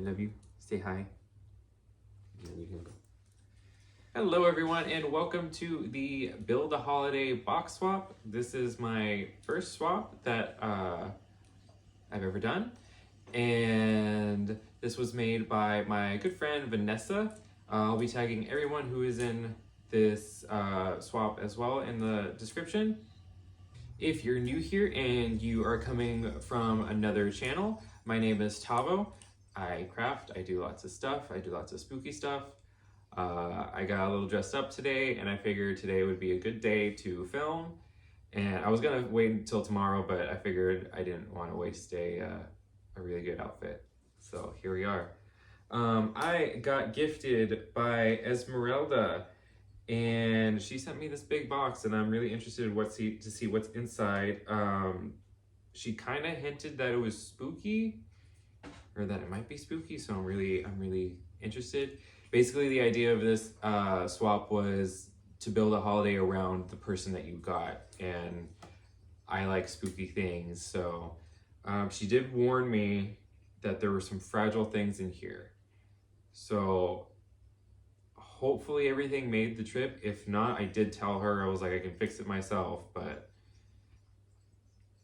I love you. Say hi. Hello everyone and welcome to the Build a Holiday box swap. This is my first swap that I've ever done. And this was made by my good friend Vanessa. I'll be tagging everyone who is in this swap as well in the description. If you're new here and you are coming from another channel, my name is Tavo. I craft, I do lots of stuff, I do lots of spooky stuff. I got a little dressed up today and I figured today would be a good day to film. And I was gonna wait until tomorrow, but I figured I didn't want to waste a really good outfit. So here we are. I got gifted by Esmeralda and she sent me this big box and I'm really interested in to see what's inside. She kind of hinted that it was spooky or that it might be spooky, so I'm really interested. Basically, the idea of this swap was to build a holiday around the person that you got, and I like spooky things, so she did warn me that there were some fragile things in here. So hopefully everything made the trip. If not, I did tell her, I was like, I can fix it myself, but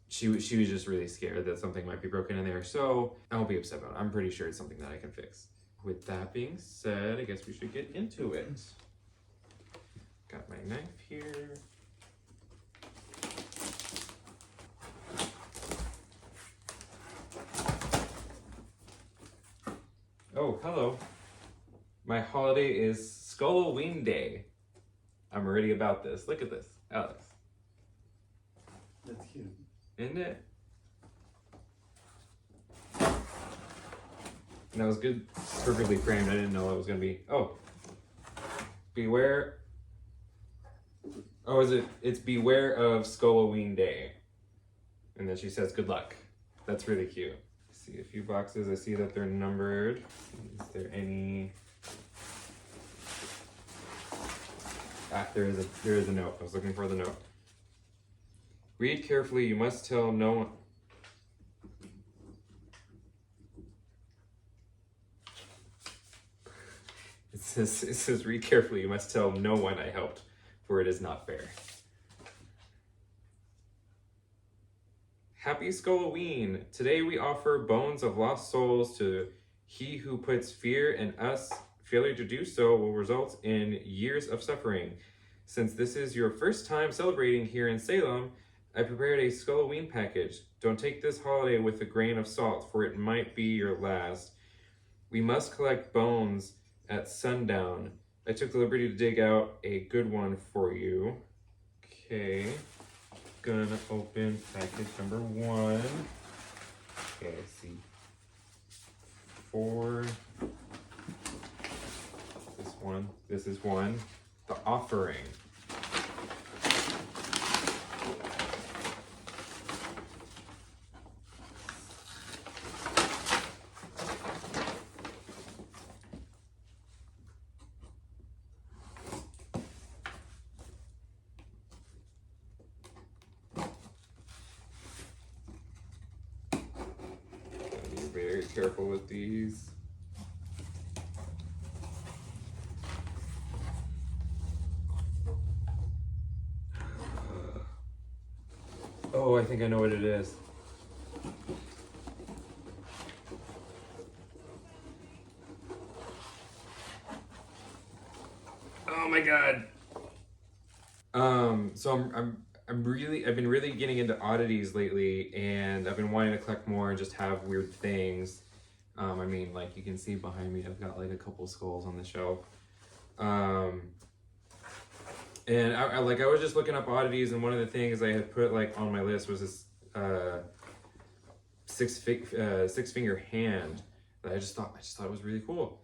she was just really scared that something might be broken in there, so I won't be upset about it. I'm pretty sure it's something that I can fix. With that being said, I guess we should get into it. Got my knife here. Oh, hello. My holiday is Skulloween Day. I'm already about this. Look at this, Alex. That's cute. Isn't it? And that was good, perfectly framed. I didn't know it was gonna be. Oh, beware. Oh, it's beware of Skulloween Day. And then she says, good luck. That's really cute. See a few boxes. I see that they're numbered. Is there any? Ah, there is a note. I was looking for the note. Read carefully. You must tell no one. It says, read carefully, you must tell no one I helped, for it is not fair. Happy Skulloween! Today we offer bones of lost souls to he who puts fear in us. Failure to do so will result in years of suffering. Since this is your first time celebrating here in Salem, I prepared a Skulloween package. Don't take this holiday with a grain of salt, for it might be your last. We must collect bones at sundown. I took the liberty to dig out a good one for you. Okay, gonna open package number 1. Okay, I see 4. This is one. The offering. Very careful with these. Oh, I think I know what it is. Oh my god. So I've been really getting into oddities lately, and I've been wanting to collect more and just have weird things. I mean, like you can see behind me, I've got like a couple skulls on the shelf. And I was just looking up oddities, and one of the things I had put like on my list was this six finger hand that I just thought it was really cool.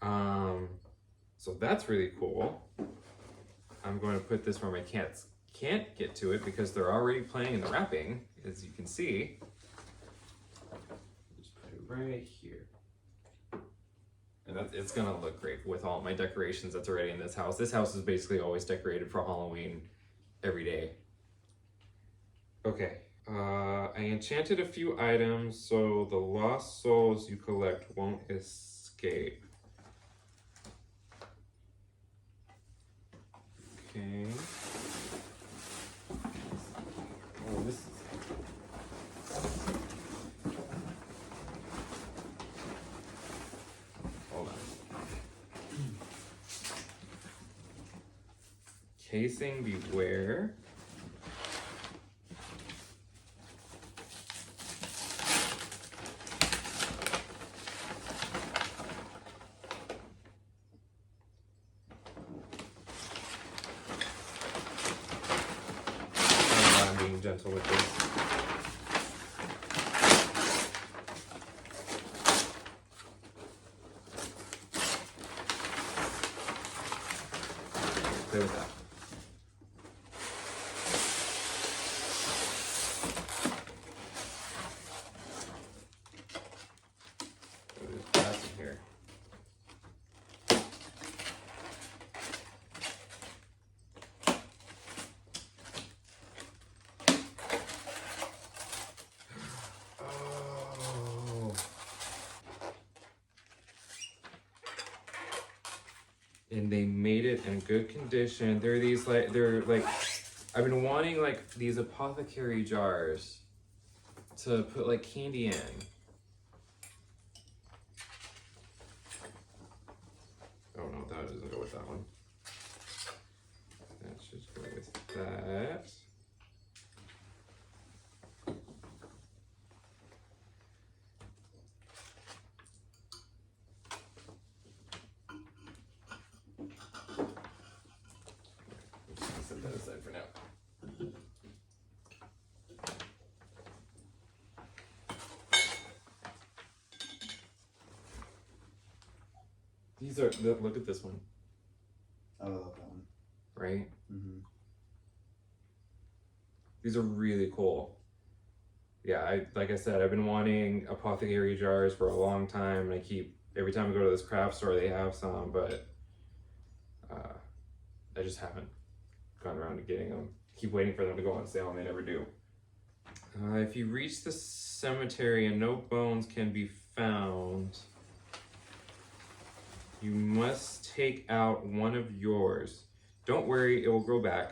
So that's really cool. I'm going to put this where my cats can't get to it because they're already playing in the wrapping, as you can see. Just put it right here. And it's gonna look great with all my decorations that's already in this house. This house is basically always decorated for Halloween every day. Okay, I enchanted a few items so the lost souls you collect won't escape. Okay. Oh, this is. Hold on. Casing beware. I'm being gentle with this. Play with that. There's glass in here. Oh. And they made it in good condition. They're like, I've been wanting like these apothecary jars to put like candy in. Oh no, that doesn't go with that one. That should go with that. Set that aside for now. These are, look at this one, I love that one. right? Mm-hmm. These are really cool. Yeah, like I said, I've been wanting apothecary jars for a long time, and every time I go to this craft store, they have some, but I just haven't gone around to getting them. Keep waiting for them to go on sale, and they never do. If you reach the cemetery and no bones can be found, you must take out one of yours. Don't worry, it will grow back.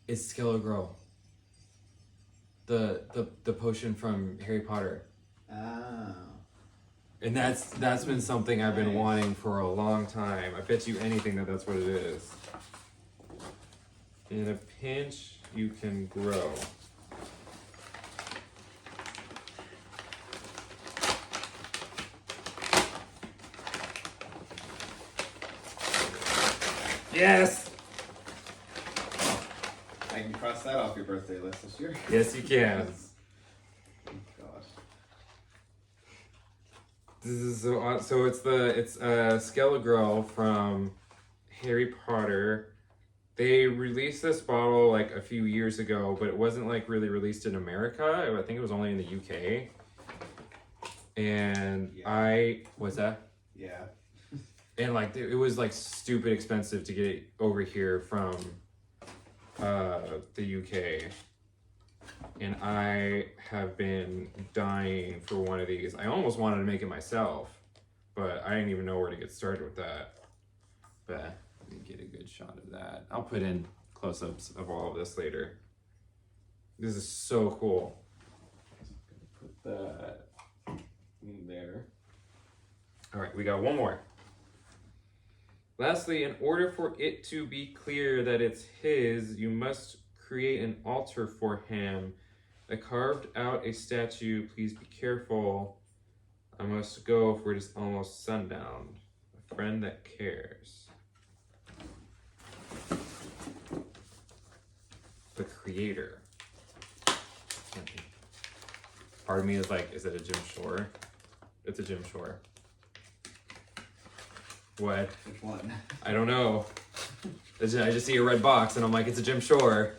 It's Skelegrow. The potion from Harry Potter. Ah. And that's been something I've been Nice. wanting for a long time. I bet you anything that's what it is. In a pinch, you can grow. Yes! I can cross that off your birthday list this year. Yes, you can. Gosh. This is so odd. So it's Skelegrow from Harry Potter. They released this bottle like a few years ago, but it wasn't like really released in America. I think it was only in the UK. And Yeah. what's that? Yeah. And like it was like stupid expensive to get it over here from the UK. And I have been dying for one of these. I almost wanted to make it myself, but I didn't even know where to get started with that. But let me get a good shot of that. I'll put in close-ups of all of this later. This is so cool. Put that in there. All right, we got one more. Lastly, in order for it to be clear that it's his, you must create an altar for him. I carved out a statue. Please be careful. I must go for it is almost sundown. A friend that cares. The creator. Part of me is like, is it a Jim Shore? It's a Jim Shore. What? Which one? I don't know. I just see a red box and I'm like, it's a Jim Shore.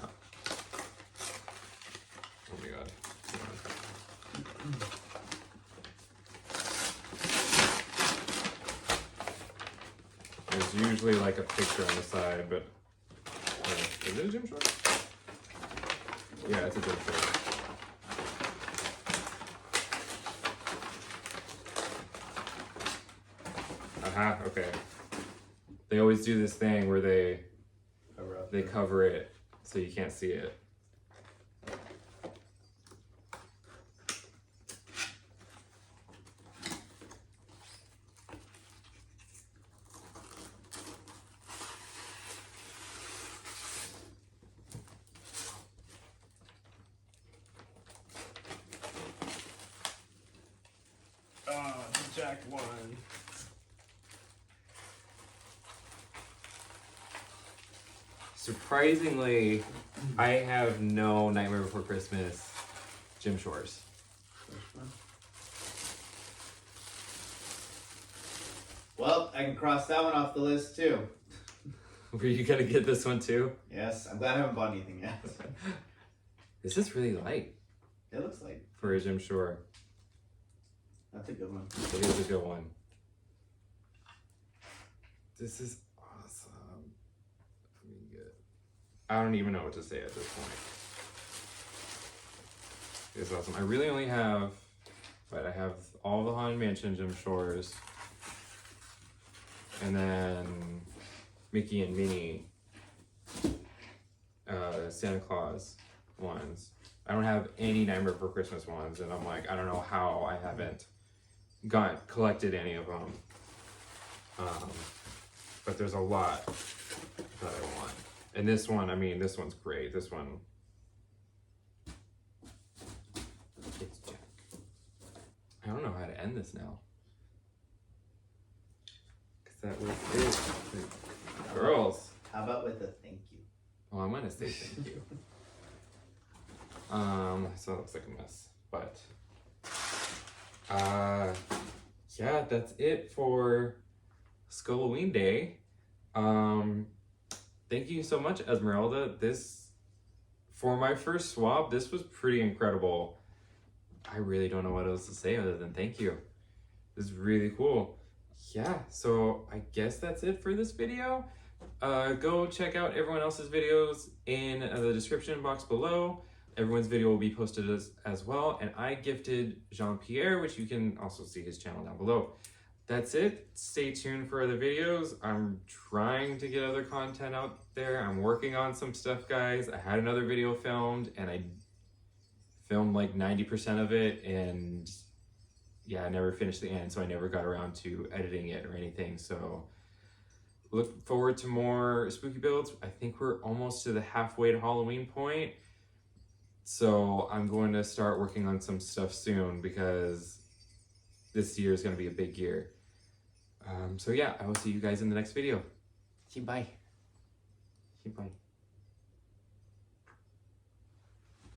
Oh, oh my god. There's there's usually like a picture on the side, but is it a gym short? Yeah, it's a gym short. Aha, okay. They always do this thing where they cover it so you can't see it. Oh, the Jack one. Surprisingly, I have no Nightmare Before Christmas gym shorts. Well, I can cross that one off the list too. Were you gonna get this one too? Yes, I'm glad I haven't bought anything yet. This is really light It looks like. for a gym short. That's a good one. It is a good one. This is awesome. I mean, good. I don't even know what to say at this point. It's awesome. I really only have, but I have all the Haunted Mansion gym shorts, and then Mickey and Minnie Santa Claus ones. I don't have any Nightmare Before Christmas ones, and I'm like, I don't know how I haven't collected any of them. But there's a lot that I want. And this one, I mean, this one's great. This one, it's Jack. I don't know how to end this now. Because that was it. Girls. How about with a thank you? Well, I'm gonna say thank you. So it looks like a mess, but yeah, that's it for Skulloween Day. Thank you so much, Esmeralda. This, for my first swap, this was pretty incredible. I really don't know what else to say other than thank you. This is really cool. Yeah, so I guess that's it for this video. Go check out everyone else's videos in the description box below. Everyone's video will be posted as well. And I gifted Jean-Pierre, which you can also see his channel down below. That's it. Stay tuned for other videos. I'm trying to get other content out there. I'm working on some stuff, guys. I had another video filmed and I filmed like 90% of it, and yeah, I never finished the end, so I never got around to editing it or anything. So look forward to more spooky builds. I think we're almost to the halfway to Halloween point. So I'm going to start working on some stuff soon because this year is going to be a big year. So yeah, I will see you guys in the next video. Bye. Bye.